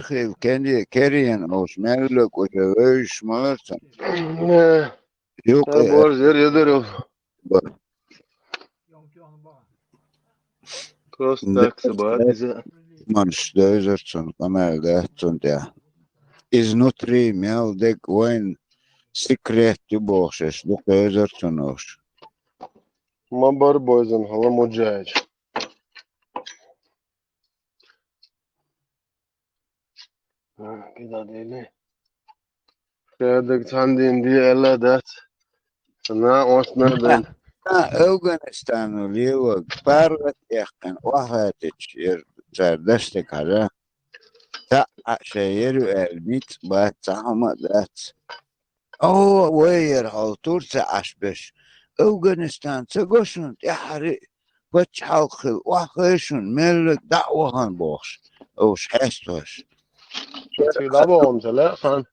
خيل كان كارين أو شمالك وشويش مرسن يوق بار زیر یه داره کاست تاکس باید دیزه مانش دوزرتون قمال دهتون ده is not re mel dek wine secret boxes do دوزرتون oş ما بار بایزن hala مجاج كده ديلي خيادك تاندين دي الا دات سنا واسنا دين Afganistan'ı liyor parlat yakın vahatç yer zerdestek hala ta şehir elbit batamadat o وير هالطور تعشبش أفغانستان تقولون تحري بتشالخ وحشون ملك دعوة هنبوش أوش حسوش تيلا بوم تلا خان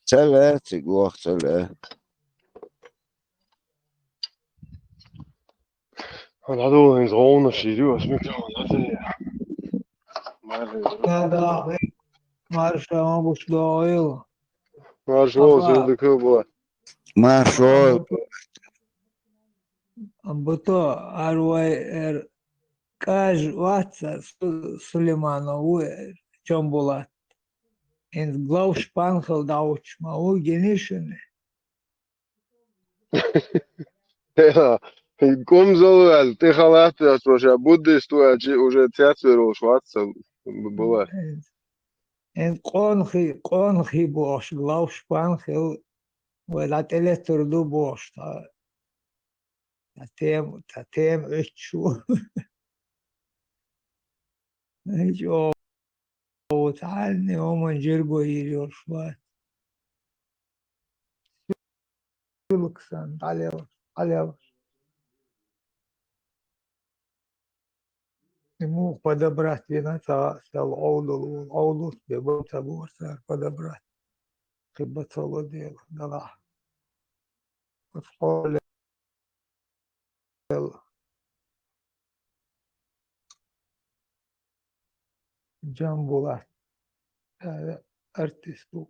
ثلاثة وقت ثلاثة هذا هين زون الشيء اسمك هذا هذا marşa bu doğuyor. ما شو زودك بو ما شو Buto arvay kaj vatsa Sulemanovu Çombulat. En glav şpanhal dauçma o genişini. Ком зовел, ты халат слушай, будешь уже театр шваться была. En qonxi boş glav şpanhal ve la teleturdu boş. Tatem öçü. Hiç o tane o manjergo yiriyor şvat. Yılksan alev. Ему подобрать вина стал аулус бебота борса подобрать. Хиба целое дело. Да. Подхолел. Джамбулат. Артист был.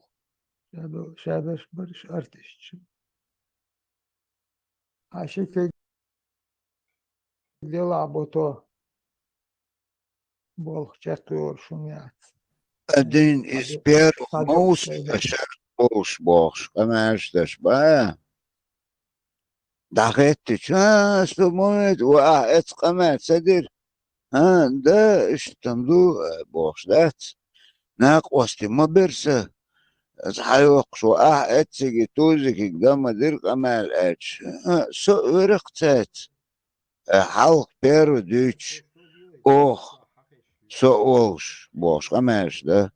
Шабаш барış артист. А шеке дела бото бол чатур шумят. Один из первых мост boş boş ama işte baya دعيت شو موت وقعت قمت صدر ها ده اشتمدو بوشدات ناق وستي ما برسه حيوق شو قعت سيجي توزك قدام دير قمال اتش سو ورقتات حلق بيرو ديش اوه سو اوش بوش قماش ده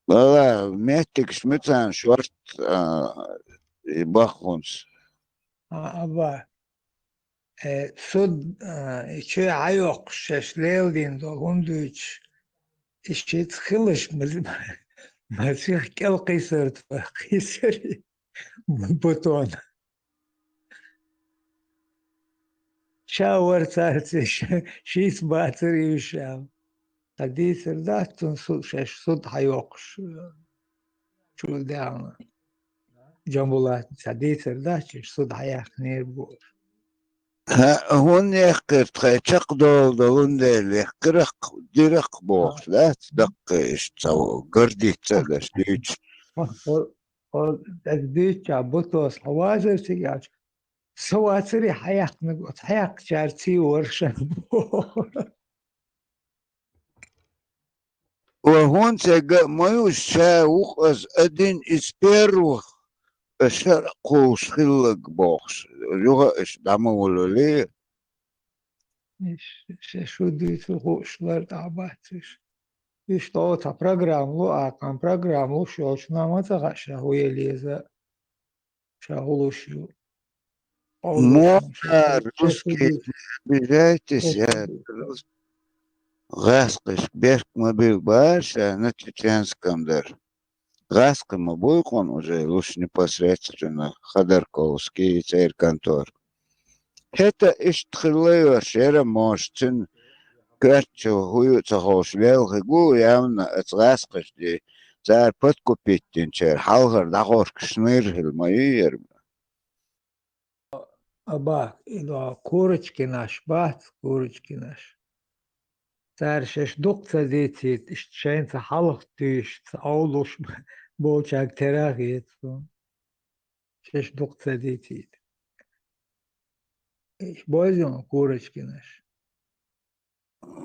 والله ميتك شمتان شورت بخونس Ama sud içi ayok şeşlevdin dolunduç işit kılış Masih kel qisar qisar buton şavar sarsı şis batır yuşav Tadi sırdatun şeş sud hayokş çuldan jambulat tadi sırdat şeş sud hayak nir bu هون يقر تخيشق دول دون ديل يقرق ديرق بوخ لا تدق اشتو قردي تسدش ديش o tadi çabutos havazır sigaç سواتري حياق نقول حياق جارتي ورشة وهون تلقى ما يشاوخ از ادين اسبيروخ شرقوش خلق بوخش يوغا اش دعمو ولو ليه شو ديت الغوشلر تعباتش يشتغل تا программу акам программу شو شنو تغش هو يليزا شغلوشو مو رусский بجايتس يا غاسقش بيشك ما بيباش на чеченском даже Гаска Мабуйкон уже лучше непосредственно Ходорковский царь контор. Это иштхилева шера можтин Kötü huyu hoş velgu yamna etsqasqış di. Zar pötkü pittin çer halgır da korkuşnır hilmayı yer. Bak, ilo kurочки наш, бац, kurочки наш. Царшеш дукца децит, шенца халх тиш, аулуш болчак терагит. Шеш дукца децит. Ich boyzun kurочки наш.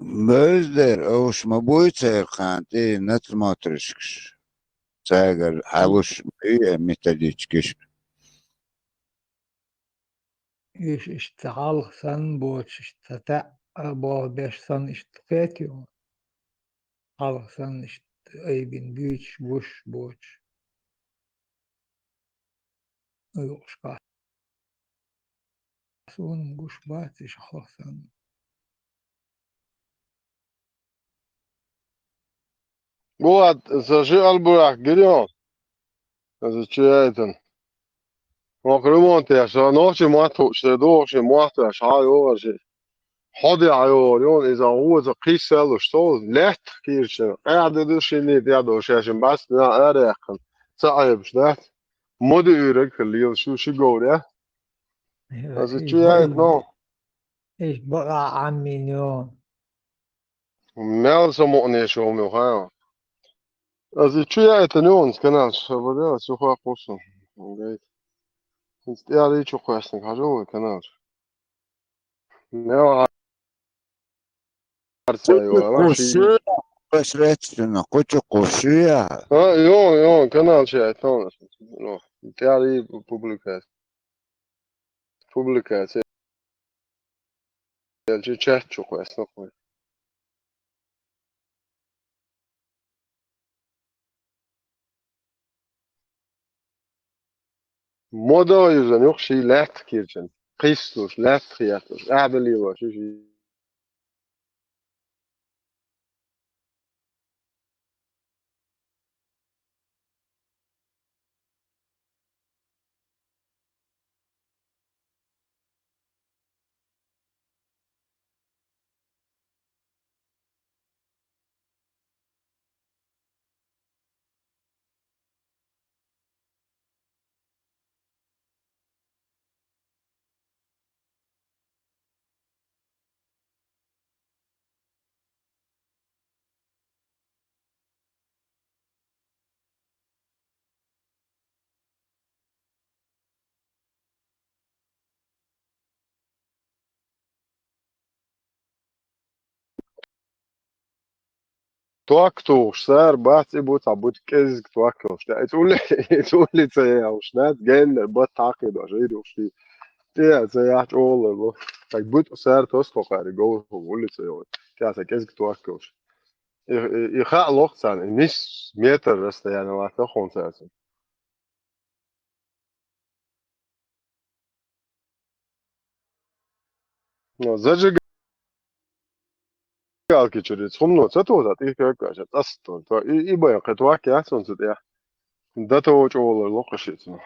Bözler ovuşma boyutsa kanti natmatrışkış. Zagar haluş metodiçkiş. Ich halch san boch, ich tata bo beş san ich tfetio. Halch san ich ey bin büyük boş boç. Yok şka. Son guş bat ich halch san. Boat, saşı al bırak geliyor. Also tjäten. Och remonte ja, så noche muerto, se doce muerto, ja jo, se. Hadi jo, jo, is a hoze kisel sto, let kirche. De dus niet ja do se bast, ja, rekken. Ze ayb snet. Mode ure kliel şu go ja. Also tjät no. Ich baga am Million. Mel so mo ne scho mo ha. Also tjät no, kanal, so ja, so ha kosten. Okay. Ist ja die çok kosten, ha jo, kanal. Ne varsa yo, ama şey. Посредственно, koçu koşuyor. Ha, jo, kanal şey, tamam. No, diğeri publikacija. Elçi chat çok esnaf koy. Moda yüzden yok şey left kirchen. Christus, left hiatus. Adeli var, şey. Tuaktuš, sēr, bāci būt abūt kezik tuaktuš. Et uli cējauš, net gender, bat tākīdoš, īruši. Tie cējāč olelu. Tak būt sēr tos kaut kā arī gauhu uli cējauš. Tie sēr kezik tuaktuš. Ir kā lokcāni, nis mietar rastējāni lā tehonsēsim. No, zaļi galkičuri, sumno cetotā, tīk vienkārši tas to. Ibaja, ka tu aki atsonsit, jā. Datovoč olelu lokašīts. No.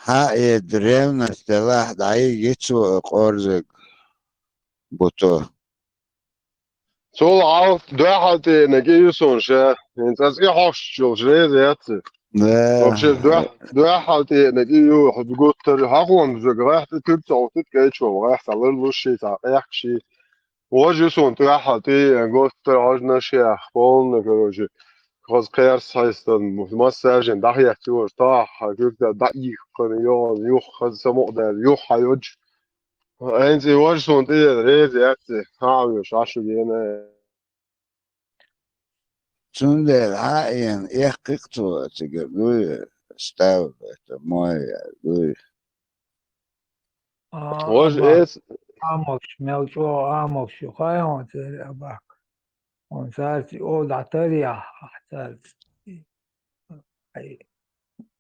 Ha древность Allah dayı geçu korzuk butu. Sol alt, dörhalte, ne gehst schon, schä. Ins as ich hosch, schon, schä, jetzt. Вообще, два حالتي نجيو حدقوت تري حقوم زغراح تكتو تكيتشو وراح تعلل وشي تعيح شي وجه سون تري حالتي غوت تراجنا شي اخبون نكروجي خاص قياس هايستن مساجن دحيح تور طاح كيكتا دقيق قنيون يوخ خاص سمقدر يوخ حيوج انت وجه سون تي ريزي اكتي هاويوش عشو جينا Sunde haien ehkiktu tiga lui stav moy lui. وجه أباك ايس أموش ملجو أموش خايون تري أباك ونسالتي أو دعتري أحتالت أي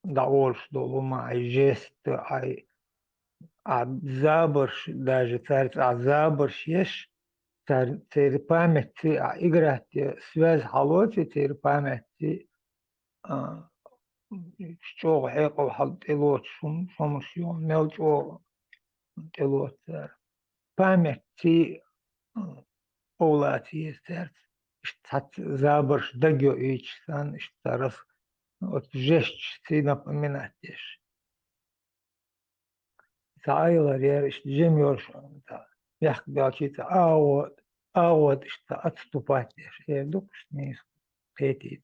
دعورش دولو ما أي جيست أي عزابرش даже царь عزابرش يش теперь памяти играть связь халоти теперь памяти что حيقو حد إلوت شو شون ملجو إلوت памяти أولاتي استرت اشتحت زابرش دقيو إيش سان اشترف وتجيش تينا بمناتيش تعايلر يا إش جيميوش يحكي بيعطي أعود اشتا أتستوباتيش دوكش نيس قيتيد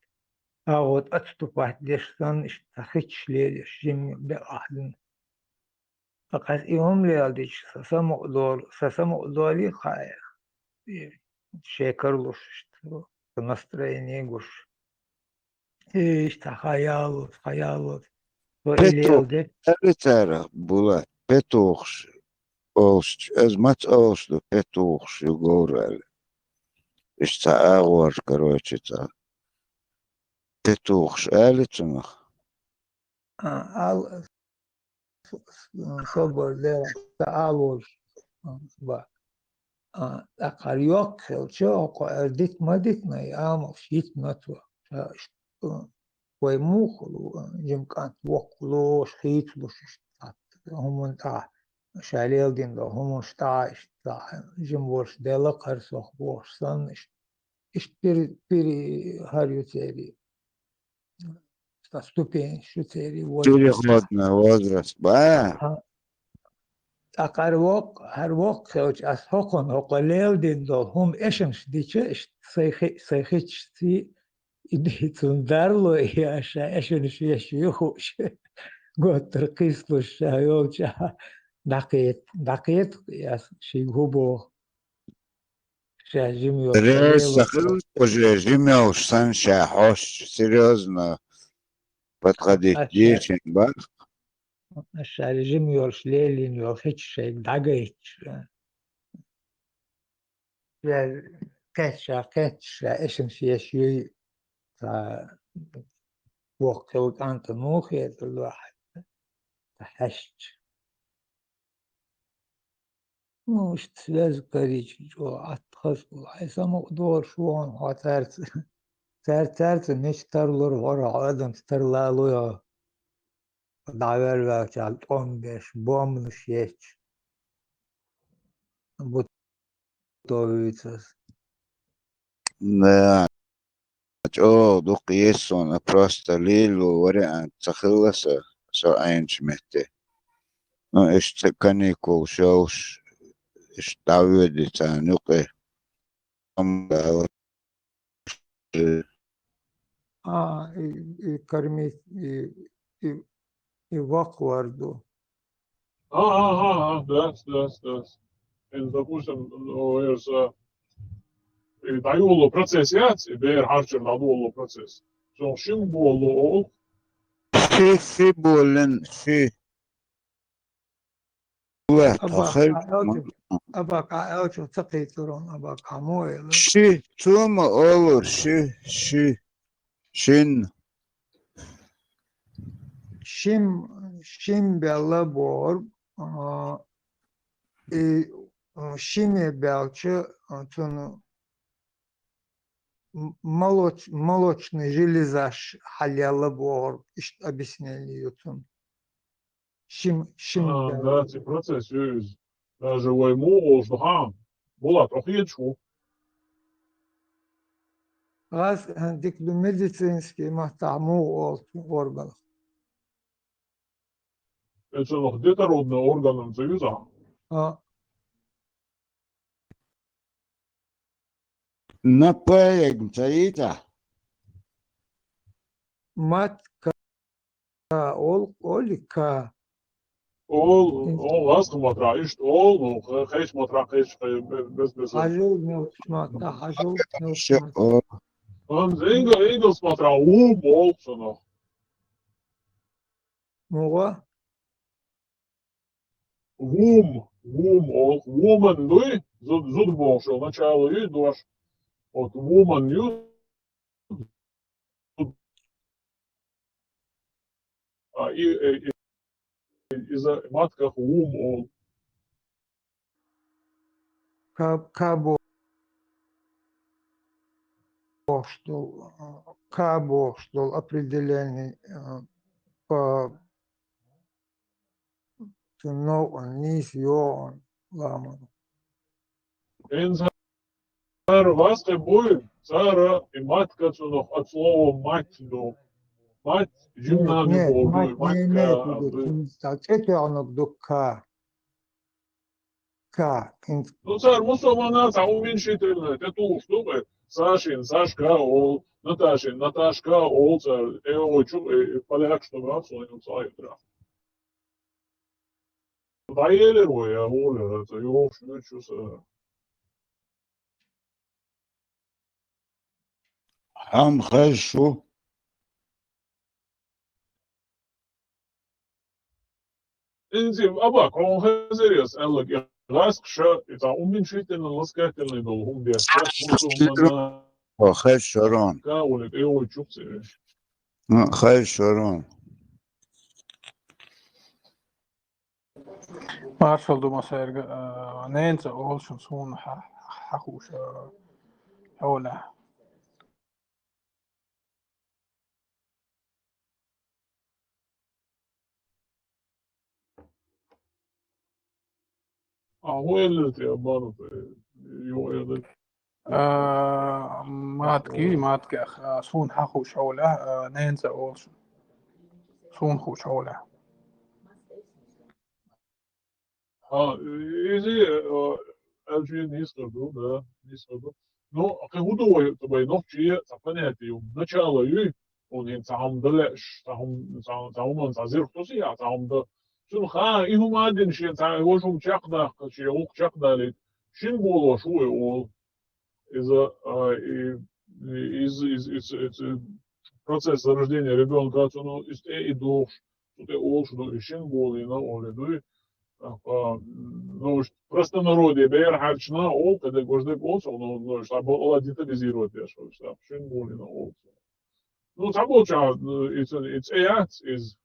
أعود أتستوباتيش سان اشتا خيتش ليش جيميو بأحدن فقط إيهم ليالديش سسمو دولي خايخ شاكرلوش настроение гуш. İşte hayal, o Petu ilelde elitara bulat petuks olst az mat olst petuks yugorel. İşte ağır короче ta petuks elituma. al sobor alır ba. Akar yok, çok ditme ama şit matwa. ويموخلو جمكان وقلوش خيتلوش هم تاع شاليل دين دو هم تاع جمبورش ديلا قرصوخ بوش صنش إش بيري هاريو تيري ступень شو تيري Tiri возраста hodna возраст ba. أقار وق هر وق خوش أس هقون هقليل دين دو هم إشمش ديشة إش سيخيش تي إدي تندارلو إياشا إشنش يشيوش قلت رقيس له الشهيوشة دقيت ياس شي هبو شاجم Рез يوشاليلو сахил уже жимеуш сан шахош. Серьезно подходить أشا дичень ба. جيم يوشليلين يوخيتش شي دقيتش كاتشا إشم شي تا وقت أنت موخي الواحد تحشت مش لازم كريج جو أتخص حيث مقدور شوان هاتارت ترت مش ترلر ورا آدم ترلالو يا دعوار وقت 15 bomboş yeç bu doğuyuz. Да. О, дух есть он, просто лилу вариант сахиласа со айнчмете. Ну, işte каникул шоуш, işte davudita nuke. Ama Karmi vak vardı. Да. Допустим, ну, dayıoğlu процесс yat, bir harçın adıoğlu процесс. Sonuçta bu oğlu في بولن في وقت Abak آخر ayolcu abak ayolcu tıkıytırın abak hamuğuyla. شي توم أول شين Şim bella bor şimi belçı tunu молочный железаш халяла бор объяснили ютун. Şim да, эти процессы, даже ему, что ham, была трохи чу. Раз дик до медицинский махтаму орган. Это nog детородные органы союза. А Напаек царита. матка олика. Ol laskumatrā, ol, nu, heismatrā, bez. Хажу мелчмата, хажу Все, мелчмата. Man Engelsmatrā, olsana. Муга. Ol, woman, nu, zudbošo, начало и doš. От woman, you, из матках ol. Кабо что определение по низ йон ламан. En цара васте будет, цара и матка, от слова мать, ну, мать, гимназию Нет, полную, мать не имеет в матка. виду. Это оно до К. Ну, царь мусульмана, а уменьшительное, это то, чтобы Сашин, Сашка, ол, Наташин, Наташка, ол, царь, поляк, чтобы отслонил свою траф. Таелер, я олер, это его шлючуся. Хам хайшу. Инзим, аба, кон хазерес, эллак, ласкша, это уменьшительно, ласкательный был, гумбе, мусульмана, Хай шарон. каулик, его чукцы. Хай шарон. Marshall Dumaserga Nancy Olson soon Hakush Hola. هو اللي برضه يو ماتكي soon Hakush Hola Nancy Olson soon Hush Hola. Изи LG низкого, да, низкого. Но как удовой, то бы ночи, понятие, начало и он не сам далеш, сам он зазир кто сия, сам да. شنو и هم один شيء سام هو شو чакда, شيء هو чакда ли. شين было شو يقول إذا из процесс рождения ребенка, ну из и душ, тут и олш, и шин был и на оле, ну, простонародье, бер харчна, ол, когда гождек олсо, ну, чтобы ола детализировать, я что, шин был и на олсо. Ну, sabotja, it's eat is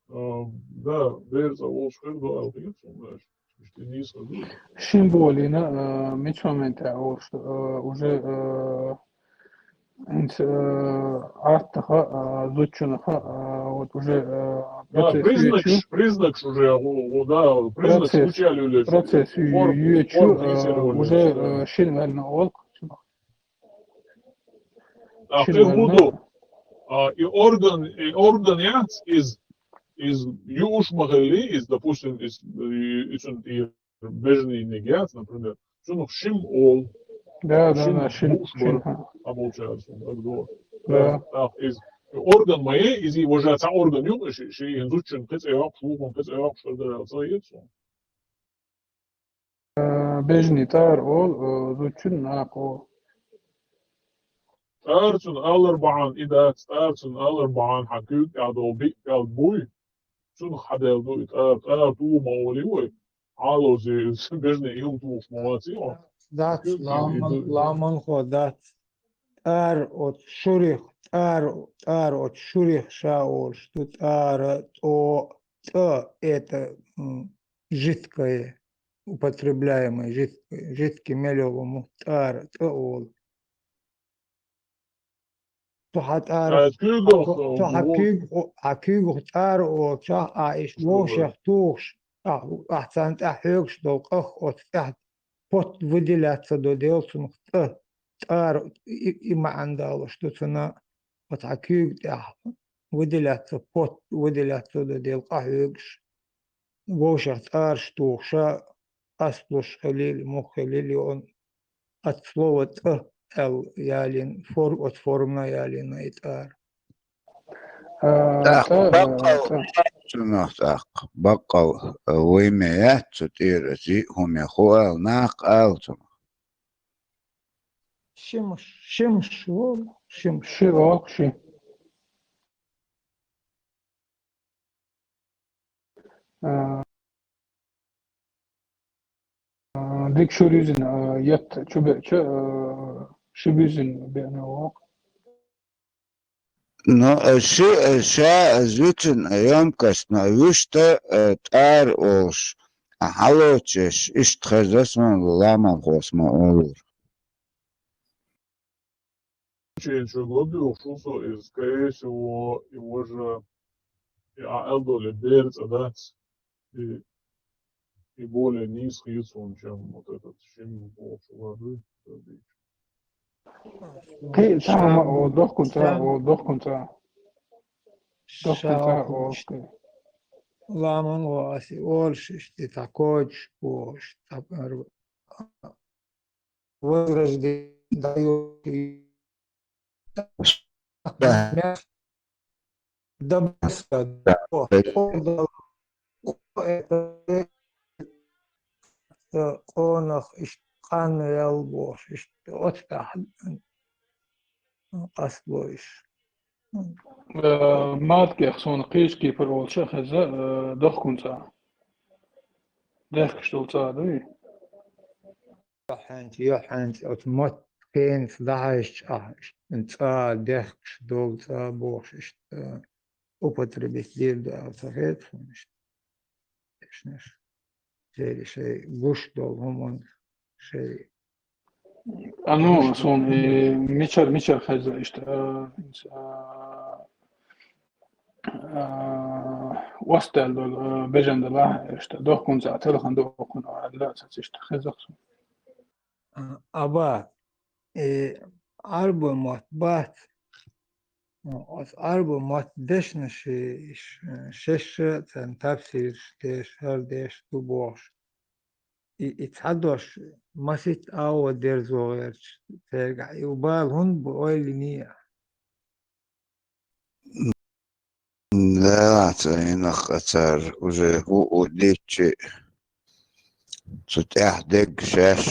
да, there's a whole script I'll get from that. Что не сходу. Шимболина мечомента уже артаха зучунаха вот уже Да, признак уже, да, признак случая люлечу. Процесс ючу уже шинвально олк. А в тех буду и орган яц из юж магали, из, допустим, из бежный негиац, например, что шим ол. Да, шин. Обучается, так долго. Да. Из орган моей, из его же отца орган юг, ши изучен, кец эвак, слухом, кец эвак, что да, отца яйцо. Бежный тар ол зучун нако. Таарцун аларбаан идат, таарцун аларбаан хакюк, адо бик, буй, цун хадел дуй, таар ту маоливой, алози, бежный юм тух молодцы. Дат ламан ходат. Ар от шурих, ар от шурих шаол, что ар то это жидкое, употребляемое, жидкий мелевому ар то حكيغ تار او تشا ايش ووشخ توش احسن تحيوش دو قخ او تحت بوت выделяться до делсун تار إما عندها شتوتنا وتعكيك تاع ودلت بوت ودلت ديال قهوكش ووشة تار شتوشا أصلش خليل مو خليل يون أتفلوت ال يالين فورمنا يالين يتار تاق تا بقى تاق بقى ويميات تيرتي هم يخوال ناق آلتم شمش شي واق شي ديك شو ريزن يت شو بيزن بأنا واق No, شا زوتن أيام كسنا يشتا تار أوش حلوتش إشت خزسما لاما خosma olur. Еще годы ушел, и, скорее всего, его же Элдоли Берц, да, и более низкий он, чем вот этот, чем больше воды. قي تعال ما شام وضخ كنت شام أوكي Ламан васи ольшиш ти такоч пош тапар возрождение дает Да, добраться да. до это онах ишқан ялбош отстах аслоиш مات كي خصون قيش كي فرول شخزة ضخ كنت داخل شتول صادوي يحنت отмот пен сдашь انت дехш дол бош употребить да соответственно شيء بوش دول هم شيء أنو صون ميشر خزة إشت وستل دول بجن دلا إشت ضخ كنت تلخن ضخ كنت لا إشت خزة أبا أربع مطبات أربع مط دشنش شش تفسير دش هل دش تو باش يتحدوش مسيت أو دير زوغير ترجع يبال هون بقولي Да, царина хацар уже у дичи цутях дег шеш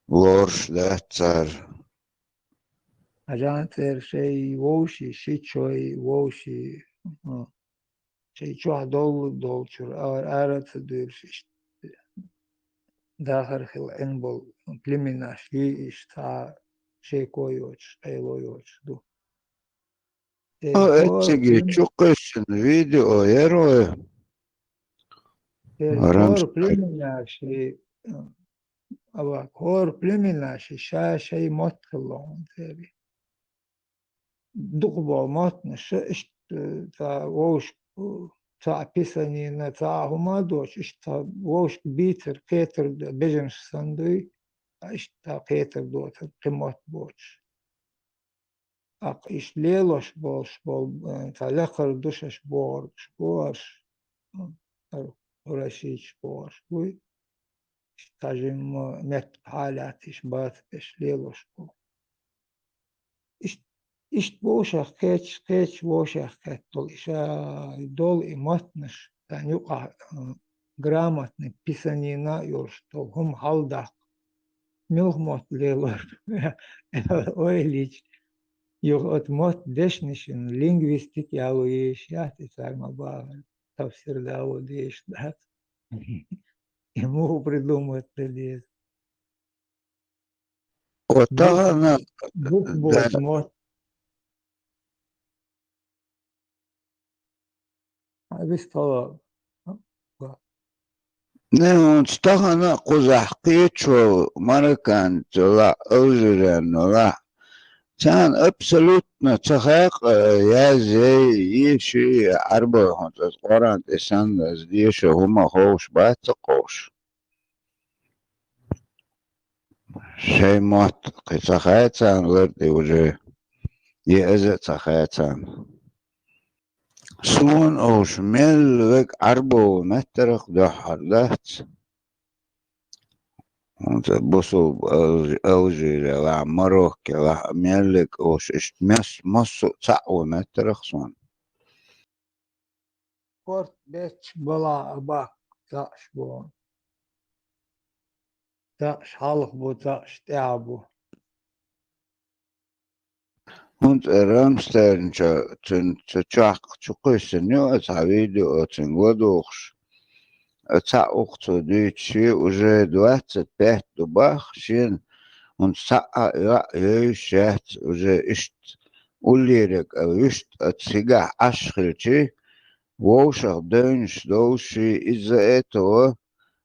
лорш да цар. عشان تصير شيء ووشي شي شوي ووشي شيء شو دول شو أرد تدير شيء داخل خل إنبل بلمنا شيء إشتا شيء كويوش أيلويوش دو О, تلكور этиги чукашин видео герои. تلكور بلمنا شيء أبا كور بلمنا شيء شيء مطلون تبي دقبا مطنش إشت تا ووش تا بيسانينا تا هما دوش إشتا ووش بيتر كيتر بيجنش سندوي إشتا كيتر دوتر قمت بوش أق إش ليلوش بوش بول تا لقر دوشش بورش بوش ورشيش بوش بوي إشتاجم مت حالات إش بات إش ليلوش بو إشت بوشخ كيتش بوشخ كتل إشا دول إماتنش تان يقع грамотный писанина юрштол хум халдак милхмот лелор ойлич югот мот дешнишин лингвистик ялуиш яхти сармаба тавсир дау деш да ему придумать лез Отагана букбот мот бистала не он стагана кузахкичо маракан зола озеренла. كان абсолютно تحقق يا زي شيء أربعة هندس قرن إنسان زديش هما خوش باتقوش شيء موت قصة خيتان وردي وجه يأزت خيتان سون أوش ميل وك عربو مترق دحر دهت انت بصو أوجي لا مروك لا ميلك أوش إشت مصو تعو مترق سون كورت بيتش بلا أباك تاش بون تاش حلق بو تاش تعبو هونت رامسترن تشاق تشقيسن يو أتعويدو أتنغودوخش أتعوقتو ديتشي وجه دوات بيت دوباخ شين هونت ساقا يشات وجه إشت وليرك أو يشت أتسيقع أشخلتي ووشق دونش دوشي إزا إتو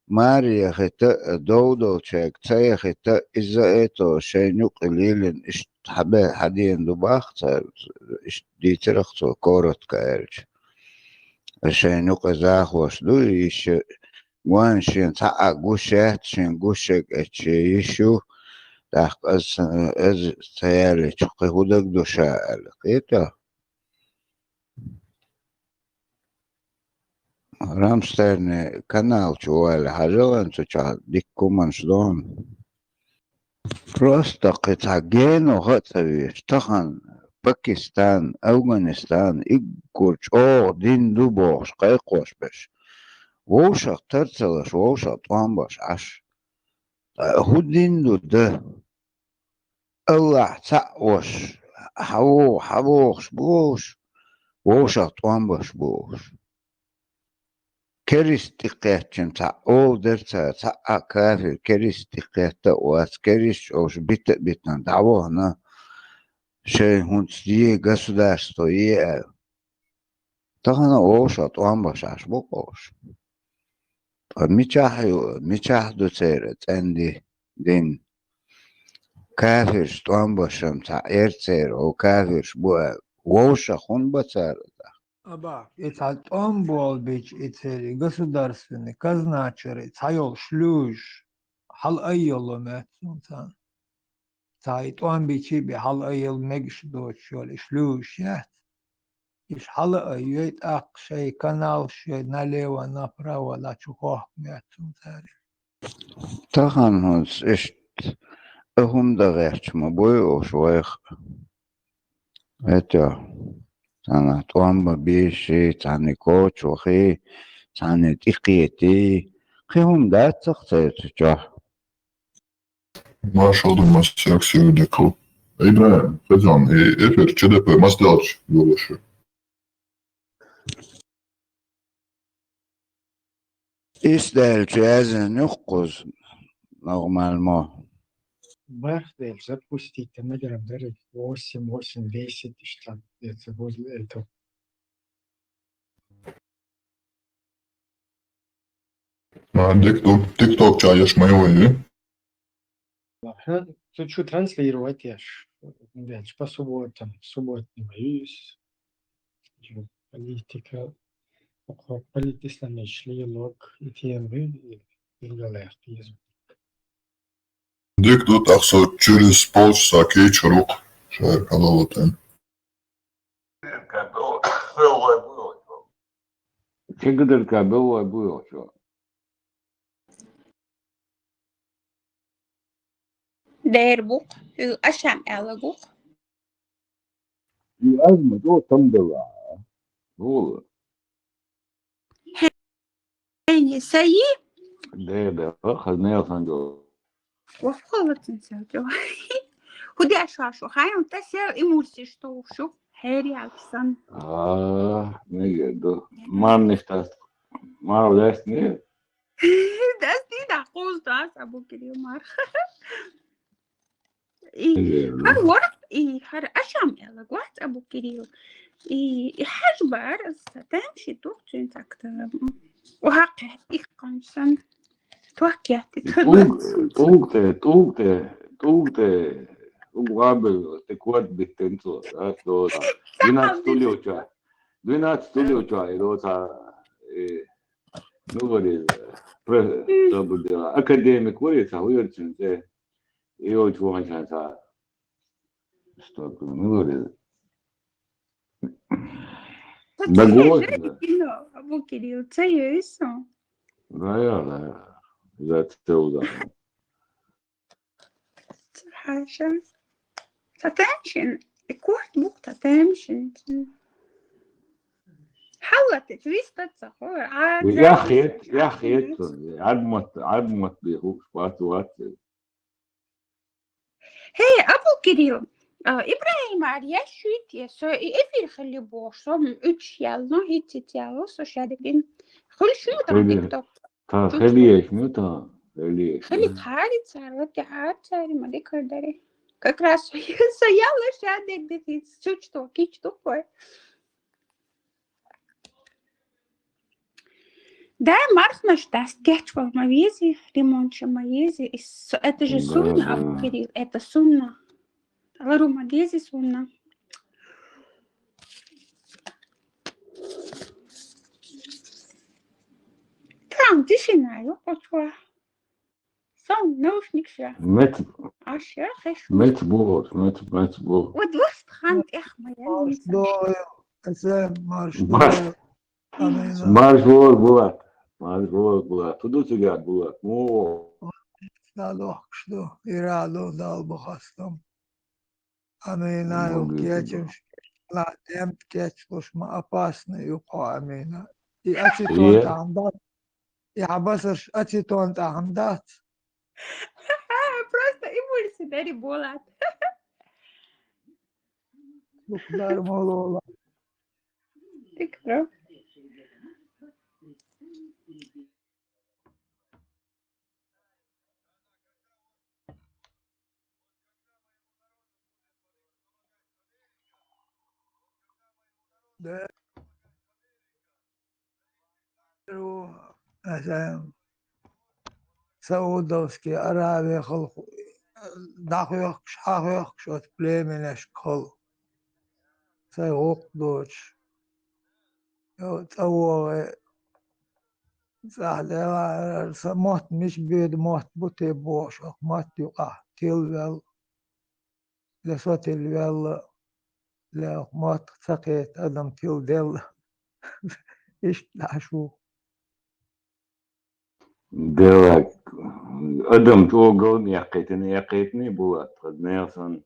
ماريا خطأ دودو تشاك تايا خطأ إزا إتو شينيو قليلن إشت حبه حدين دوباخ إشت ديترختو كورت كايرج شينيو قزاخ وشدو إيش وان شين تاقا قوشات شين قوشك اتشي يشو تاق از تيالي تشقي هودك دوشا لقيتا رامسترن كانال شوال حاجة وانتو تشا ديكو منشدون просто قطعين وغطوي اشتخن باكستان أفغانستان إيقوش أو دين دوبوش قيقوش بش ووشق ترتلش ووشق طوانبش عش هو دين دو ده الله تعوش حبوش بوش ووشق طوانبش بوش كريستيقيتشن تاع أول درتا تاع كافر كريستيقيتا واس كريش أوش بيتنا دعوه هنا شيء هونتسديه государство يه تهنا أوش أطوان باش عش بوش ميشاح دو تيرت عندي دين كافر طوان باشم تاع إرتير أو كافر بو ووش خون بتر أباك إتعال أمبول بيج إتري государственный казначеры цайол шлюш حل أيلو ماتسون تايت أم بيجي بحل أيل مجش دوت شول شلوش يات إيش حل أيوت أق شيء كنال شيء ناليوا نبرا ولا تشوفه ماتسون تاري تهان هونس إشت هم دغيرش ما بوي أوش ويخ إتا تانا طوان بيشي تاني كوتش وخي تاني تقيتي خيهم دات تختير تجاه Marshall Master Dekl. İbrahim, Fezan, Efer, ÇDP, Mastelç yolu. إسدال جازن نقص نورمالمون Бахтель, запустите на градере 8, 10 штат. Это возле этого. TikTok çayış моего. Хочу транслировать я ж. Дальше по субботам. В субботу не боюсь. Политика. Политисламный шлилок. И темы. И галактизм. TikTok akso через полчаса keçiruk. Şöyle kalabalık. Чегдер кабело было что? Dērbuk, aşam elaguk. И азма то там была. Было. Eni sayı Да, خذناه خندو. وفقلتن سوتو. Hudi aşağı hayım tasel imursi što şu her yaksan. Не гедо. Мар нефтас. Мар лес не. Das die da qoz das abu kiriyo mar. Har war har aşam elaguk abu kiriyo. حجبر تمشي توقتين تكتب وهقه إقامسن توكيت توقت وقابل تكوت بالتنسو دوتا دوينات ستوليو جاي دوتا نوري أكاديميك وريتا ويرتين И очень важно, что говорит. Да, год. Абу Кирилл, це є що? Да. За це удар. Це حاجة. تتنشن. كورت بوك تتنشن. حاولت تويست تصخور عاد يا أخي عدمت بيروح وات. هي أبو Kirill. İbrahim Arya şuyt ya so efir خلي boş som 3 yılda hiç yılda so şadibin خل شو تاع تيك توك خليك متى خليك خلي تحاري صار ودي عاد صار ما ذكر داري كراس so يلا شادك دي سوتش تو كيتش تو كوي ده марш das кетч по мавизи ремонт мавизи это же сунна Абу Кирилл это сунна Лару мавизи сунна там тишина yok Son наушник شا عشرة خش متبوط вот خانت إخمة Marş يعني doğru. Esen marş Marş. doğru. Amina. Marş Bulat. Tuducu gel Bulat. Dalo kışlı. İralo dal bu hastam. Amina yok geçim. La demt geç koşma apasını yok o amina. I açıton tahandat. Ya basır açıton tahandat. просто импульсы дари болат Buklar mol ola. تكره Mesela Saudowski Arabi خلق داخل يخش حاخ يخش بليمنش خل سيغوق دوش تأوغ سهل موت مش بيد موت بوتي بوش موت يقع تيل لصوت الويل لا موت سقيت أدم تيل ديل إيش لعشو دلك أدم توقون يقيتني Bulat. Neersan.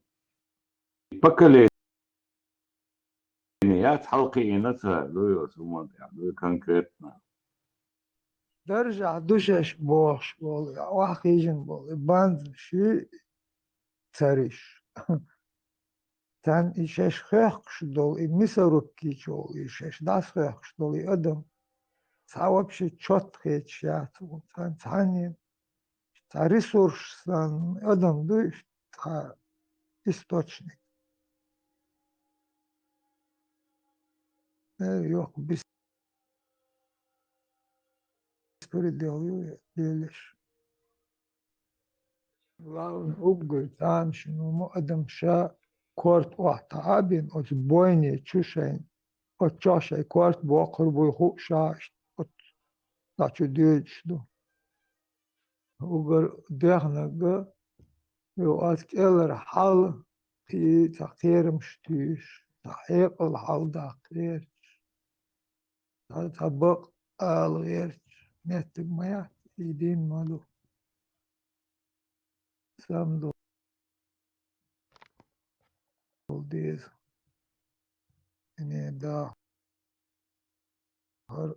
Pakkelet. نيات حلقي نتها لو يسمون يعني كونكريتنا درجع دوشش بوش بول واخيجن بول باند شي تاريش تان إيشش خيخش دول إمسروب كيشول إيشش داس خيخش دول أدم صعب شي تشوت خيش ياتو تان تانين تا ريسورس تان أدم دوش تا источник yok беспредел делишь главное угол там شنو أدم شا كورت واحد عابين أو بويني تشوشين أو تشاشي كورت بوقر بويخو شاش أو تاشو ديش دو ugar dehnaga jo atkeller hal ki takirim stüş tahiq al hal dakir tabak al yer nettik maya idin malu samdo diz ne da har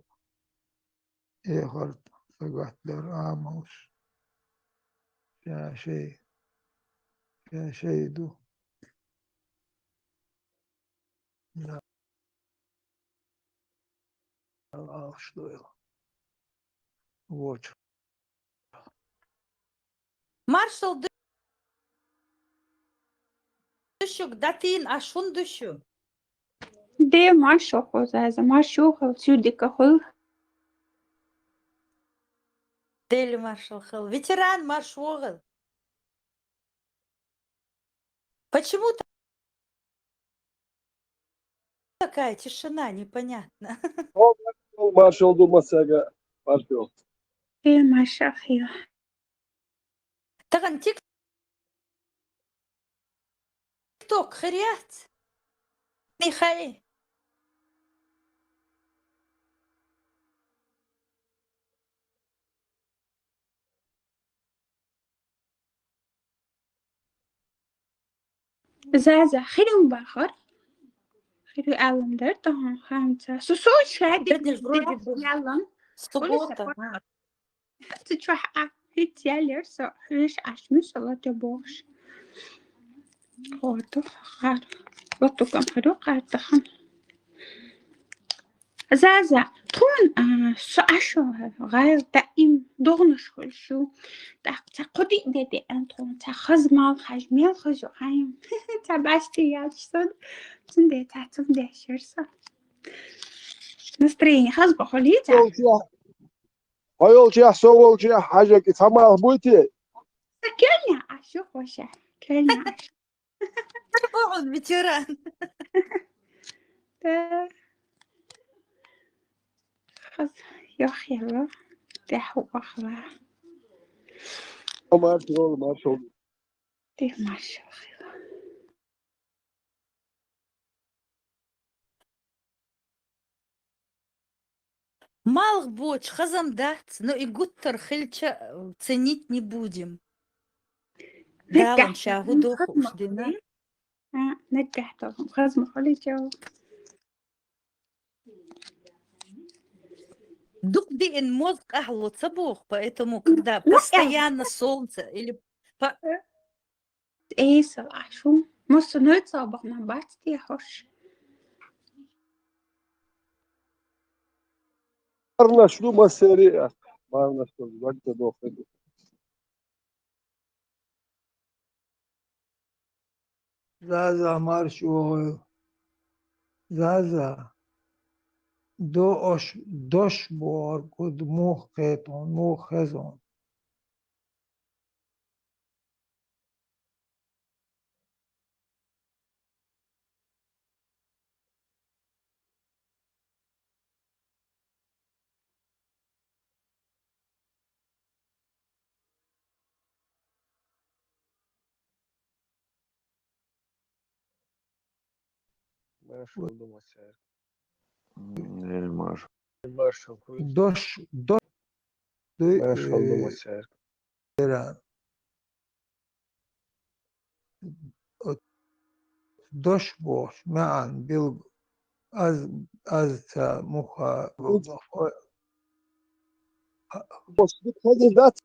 har sagatlar amaus ya şey du la al что вот Маршал düşük datin aşun düşü. ده ما شوخو زازا ما شوخو سودك أخو Дели маршал хыл. Ветеран маршвогыл. Почему такая тишина, непонятно? Marshall Dumasaga. Marshall. ده ما شاخيو Таган توك خريات ميخائيل. زازا خيرهم باخر خير أعلم در طهن خامسة سوسو شادك Сегодня ж вроде бы يلا суббота. تروح هيت يالر سو خريش عشمش الله تبوش خاطر خار وطو كم خدو قار تخن زازا تون سأشو غير دائم دغنش خلشو تقضي دي أنتون تخزمال خجميل خجو خايم تباشتي يالشتون تندي تعتم دي شرسة настроение خزبة خليتا هايولجي سوولجي حاجة كتما بوتي كلنا أشوف وشا كلنا أشوف اقعد ветеран. خز يخ يلا تحو أخلا ما شغل ما شغل تيه ماشي Малых боч, хазам дать, но и гуттер хильча ценить не будем. Да, он ща гудоху ждена. نجحتهم خزم خليتا Дук ин мозг ахло цабух, поэтому когда постоянно солнце или إيسا عشو مصر نتصابق مع بعض تيحوش مارنا شنو ما سريع مارنا شنو وقت دوخ زازا مارشو زازا دوش بار قد موخ قيتون موخ خزون دوش ديران دوش بوش معا بيلغ از تا مخا because of that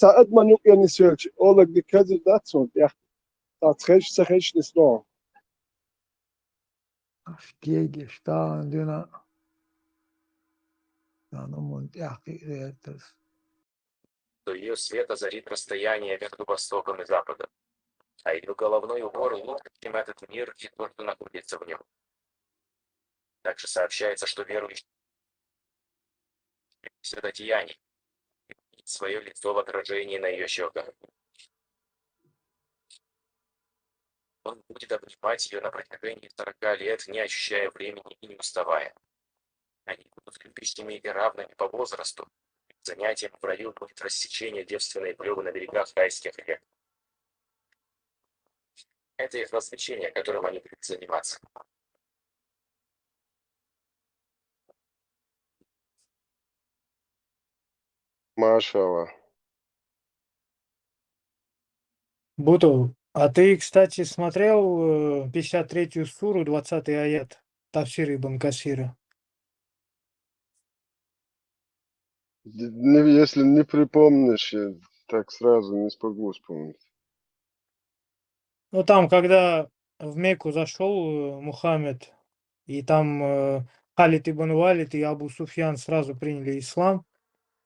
ساعد ما نوقع نسيرش all of because of that so yeah تخش تخش نسمع اشكيجي شتان دينا انا منتحقي ريتس что ее свет озарит расстояние между Востоком и Западом, а ее головной убор лучше, чем этот мир и то, что находится в нем. Также сообщается, что верующий в святодеянии видит свое лицо в отражении на ее щеках. Он будет обнимать ее на протяжении 40 лет, не ощущая времени и не уставая. Они будут любящими и равными по возрасту. Занятием в раю будет рассечение девственной плевы на берегах райских рек. Это их развлечение, которым они будут заниматься. Машалла. Буту, а ты, кстати, смотрел 53-ю суру, 20-й аят Тавсир Ибн Касира? Если не припомнишь, я так сразу не смогу вспомнить. Ну, там, когда в Мекку зашел Мухаммед, и там Халид ибн Валид и Абу Суфьян сразу приняли ислам,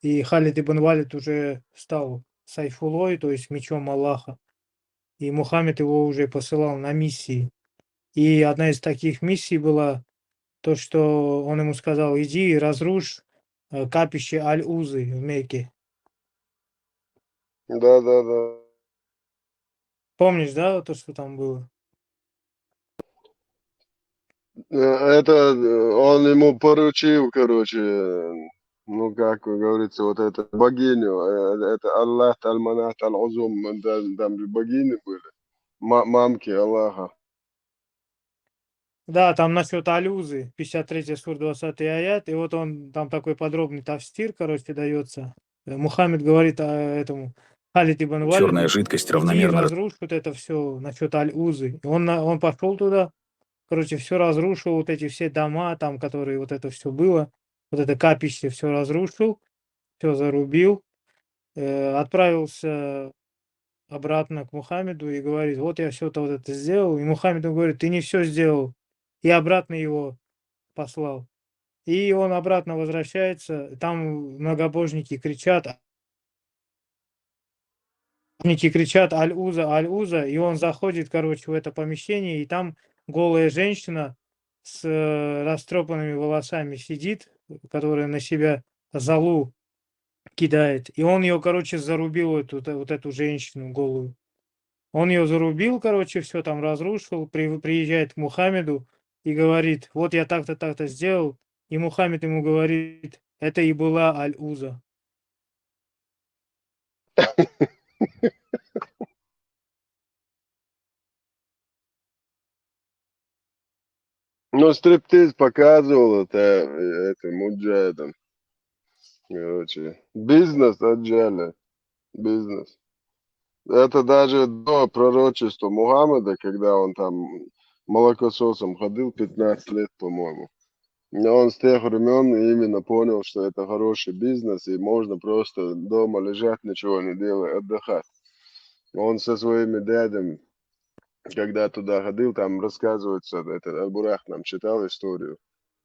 и Халид ибн Валид уже стал Сайфулой, то есть мечом Аллаха, и Мухаммед его уже посылал на миссии. И одна из таких миссий была то, что он ему сказал: иди и разрушь капище Аль-Узы в Мекке. Да. Помнишь, да, то, что там было? Это он ему поручил, короче, ну, как говорится, вот это богиню, это Аллах, Аль-Манат, Аль-Узум, там богини были. мамки Аллаха. Да, там насчет Алюзы, 53 сур, 20 аят, и вот он, там такой подробный тавстир, короче, дается. Мухаммед говорит этому Халид ибн Черная Валиду, жидкость иди равномерно разрушь вот это все насчет Аль-Узы. И он пошел туда, короче, все разрушил, вот эти все дома, там, которые вот это все было, вот это капище все разрушил, все зарубил, отправился обратно к Мухаммеду и говорит, вот я все-то вот это сделал. И Мухаммед ему говорит, ты не все сделал. И обратно его послал. И он обратно возвращается, там многобожники кричат Аль-Уза, Аль-Уза, и он заходит, короче, в это помещение, и там голая женщина с растрепанными волосами сидит, которая на себя золу кидает. И он ее, короче, зарубил, вот эту женщину голую. Он ее зарубил, короче, все там разрушил, приезжает к Мухаммеду и говорит, вот я так-то, так-то сделал. И Мухаммед ему говорит, это и была Аль-Уза. Ну, стриптиз показывал это муджахидам. Короче, бизнес отжали. Бизнес. Это даже до пророчества Мухаммеда, когда он там молокососом ходил 15 лет, по-моему. Но он с тех времен именно понял, что это хороший бизнес, и можно просто дома лежать, ничего не делать, отдыхать. Он со своими дядями, когда туда ходил, там рассказывается, это Аль-Бурах нам читал историю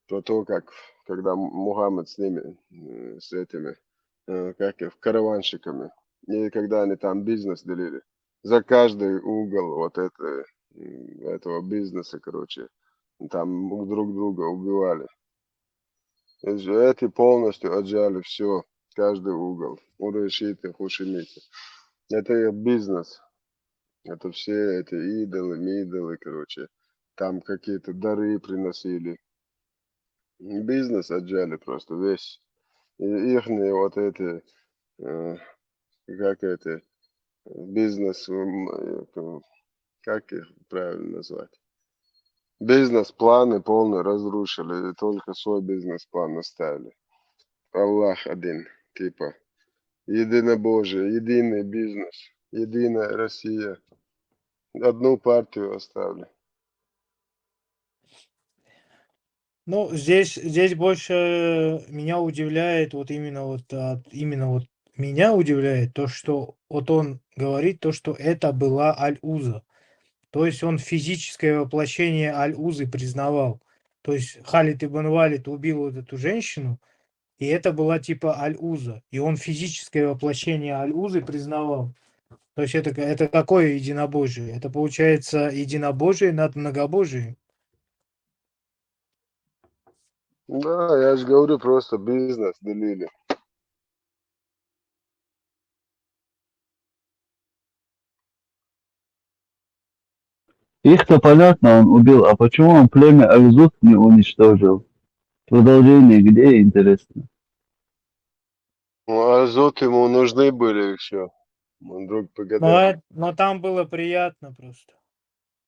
про то, как, когда Мухаммед с ними, с этими, как их, караванщиками, и когда они там бизнес делили, за каждый угол вот этого бизнеса, короче, там друг друга убивали. Эти полностью отжали все, каждый угол, урышиты, хушимиты. Это их бизнес. Это все эти идолы, короче. Там какие-то дары приносили. Бизнес отжали просто весь. И ихние вот эти, как это, бизнес, как их правильно назвать? Бизнес-планы полные разрушили, и только свой бизнес-план оставили. Аллах один, типа. Единобожие, единый бизнес, единая Россия. Одну партию оставили. Ну, здесь больше меня удивляет, именно вот меня удивляет то, что вот он говорит, то, что это была Аль-Уза. То есть он физическое воплощение Аль-Узы признавал. То есть Халид ибн Валид убил вот эту женщину, и это была типа Аль-Уза. И он физическое воплощение Аль-Узы признавал. То есть это какое единобожие? Это получается единобожие над многобожием. Да, я же говорю, просто бизнес делили. Их-то понятно, он убил, а почему он племя Альзут не уничтожил? Продолжение где, интересно? Ну, азот ему нужны были еще. Он вдруг погадал. Но там было приятно просто.